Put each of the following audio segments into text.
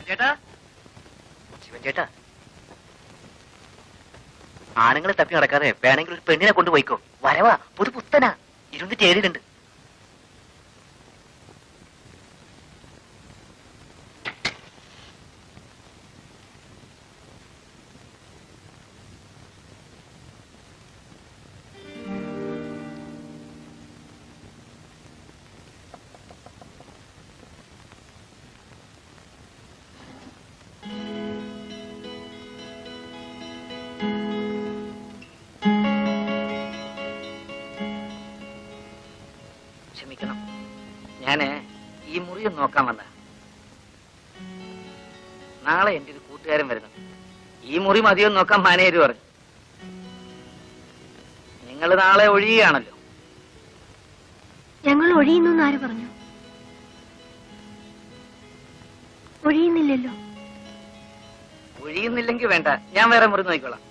ചേട്ടാ, ശിവൻ ചേട്ടാ, ആണുങ്ങളെ തപ്പി നടക്കാതെ വേണമെങ്കിൽ ഒരു പെണ്ണിനെ കൊണ്ടുപോയിക്കോ. വരവാ, പുതു പുത്തനാ, ഇരുന്ന് ചേരിലുണ്ട്. ക്ഷമിക്കണം, ഞാന് ഈ മുറിയും നോക്കാൻ വന്ന. നാളെ എന്റെ ഒരു കൂട്ടുകാരൻ വരുന്നു. ഈ മുറി മതിയോ നോക്കാൻ മാനേജർ പറഞ്ഞു. നിങ്ങൾ നാളെ ഒഴിയുകയാണല്ലോ. ഞങ്ങൾ ഒഴിയുന്നു ആര് പറഞ്ഞു? ഒഴിയുന്നില്ലല്ലോ. ഒഴിയുന്നില്ലെങ്കിൽ വേണ്ട, ഞാൻ വേറെ മുറി നോക്കിക്കോളാം.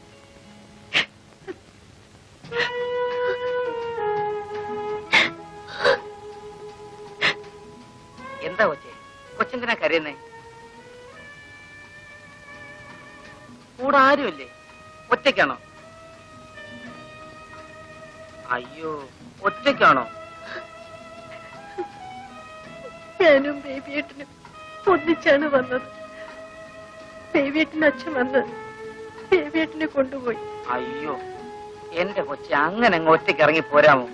എന്താ കൊച്ചെ, കൊച്ചെന്തിനാ കരയുന്നേ? കൂടെ ആരുമില്ലേ? ഒറ്റയ്ക്കാണോ? അയ്യോ, ഒറ്റയ്ക്കാണോ? ഞാനും ബേബിയേട്ടനും ഒന്നിച്ചാണ് വന്നത്. ബേബിയേട്ടന് അച്ഛൻ വന്ന് ബേബിയേട്ടനെ കൊണ്ടുപോയി. അയ്യോ, എന്റെ കൊച്ചെ, അങ്ങനെ അങ്ങ് ഒറ്റയ്ക്ക് ഇറങ്ങി പോരാമോ?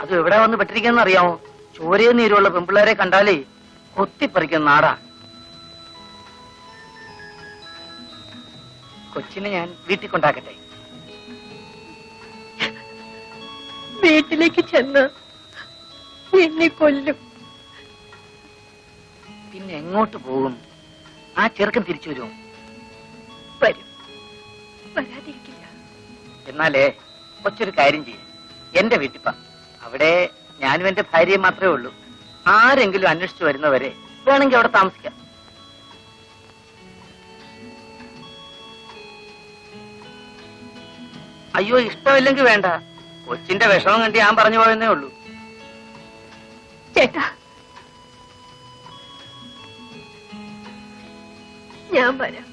അത് എവിടെ വന്ന് പെട്ടിരിക്കുന്ന അറിയാമോ? ചോരയും നീരുള്ള പെൺപിള്ളേരെ കണ്ടാലേ കൊത്തിപ്പറിക്കുന്ന നാടാ. കൊച്ചിനെ ഞാൻ വീട്ടിൽ കൊണ്ടാക്കട്ടെ? വീട്ടിലേക്ക് ചെന്ന് എന്നെ കൊല്ലും. പിന്നെ എങ്ങോട്ട് പോകും? ആ ചെറുക്കൻ തിരിച്ചു വരുമോ? വരും, വരാതിരിക്കില്ല. എന്നാലേ കൊച്ചൊരു കാര്യം ചെയ്യും, എന്റെ വീട്ടിപ്പ. അവിടെ ഞാനും എന്റെ ഭാര്യയും മാത്രമേ ഉള്ളൂ. ആരെങ്കിലും അന്വേഷിച്ചു വരുന്നവരെ വേണമെങ്കിൽ അവിടെ താമസിക്കാം. അയ്യോ, ഇഷ്ടമില്ലെങ്കിൽ വേണ്ട. കൊച്ചിന്റെ വിഷമം കണ്ടി ഞാൻ പറഞ്ഞു പോയെന്നേ ഉള്ളൂ. ചേട്ടാ, ഞാൻ വരാം.